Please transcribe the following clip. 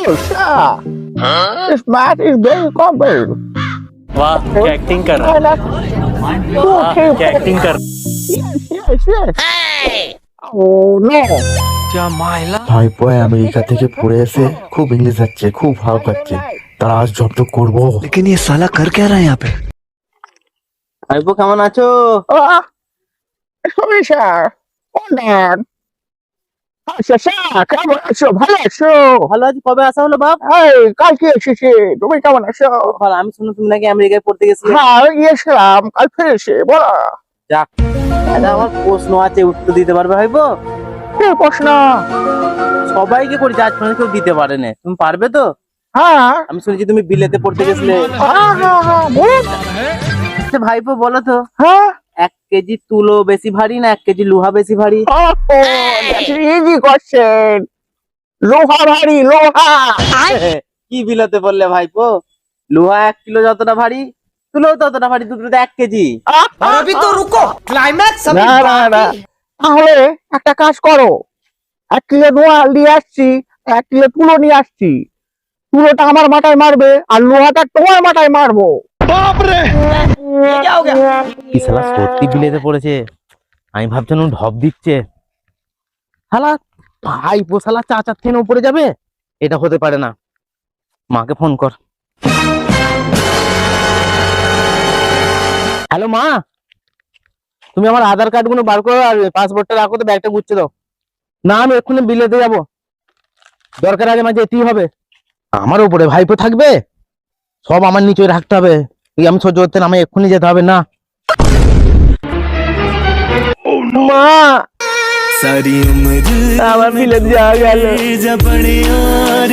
Oh, sir. This math is very complex. वाह क्या acting कर रहा है, वाह क्या एक्टिंग कर Yes. Oh no. ভাইপো আমেরিকা থেকে পড়ে এসে খুব ইংলিশ যাচ্ছে, খুব ভালো কাটছে। তারা আজ জব্দ করবো। लेकिन ये साला कर क्या रहा है यहाँ पे? ভাইপো কেমন আছো? Ah, sorry, sir. Hold on. আচ্ছা স্যার কেমন আছো? ভালো আছো? ভালো আছি। কবে আসা হলো বাপ? এই কালকে এসেছি। তুমি কেমন আছো? ভালো। আমি শুনলাম তুমি নাকি আমেরিকায় পড়তে গেছিলে। হ্যাঁ গিয়েছিলাম, কাল ফিরেছি। বলো যাক, আচ্ছা আমার প্রশ্ন আছে, উত্তর দিতে পারবে ভাইপো? কি প্রশ্ন? সবাইকে করেছি, আজ পর্যন্ত কেউ দিতে পারে না। তুমি পারবে তো? হ্যাঁ আমি শুনেছি তুমি বিলেতে পড়তে গেছিলে। হ্যাঁ বলুন। আচ্ছা ভাইপো বলো তো, হ্যাঁ 1 কেজি তুলো বেশি ভারী না 1 কেজি লোহা বেশি ভারী? Easy question. লোহা ভারী, লোহা। কি বিলাতে বললে ভাইপো? লোহা 1 কিলো যতটা ভারী, তুলো ততটা ভারী, দুটোতে 1 কেজি। अभी तो रुको, क्लाइमैक्स না না না, তাহলে একটা কাজ করো, 1 কিলো লোহা নিয়ে আসছি, 1 কিলো তুলো নিয়ে আসছি। তুলোটা আমার মাথায় মারবে আর লোহাটা তোমার মাথায় মারবো। কি শালা সত্যি বিলেতে পড়েছে? আমি ভাবছিলাম ঢপ দিচ্ছে। শালা ভাইপো শালা চাচার থেকে উপরে যাবে, এটা হতে পারে না। মাকে ফোন কর। হ্যালো মা, তুমি আমার আধার কার্ড গুলো বার করো আর পাসপোর্টটা রাখো, তো ব্যাগটা গুছিয়ে দাও। না আমি এক্ষুনি বিলেতে যাব, দরকার আগে আমার যেতেই হবে। আমার উপরে ভাইপো থাকবে, সব আমার নিচে রাখতে হবে। আমি সহ্য করতে না, আমি এক্ষুনি যেতে হবে। না মা, सारी उम्र আমার বিলেত যাওয়া গেল। जपने और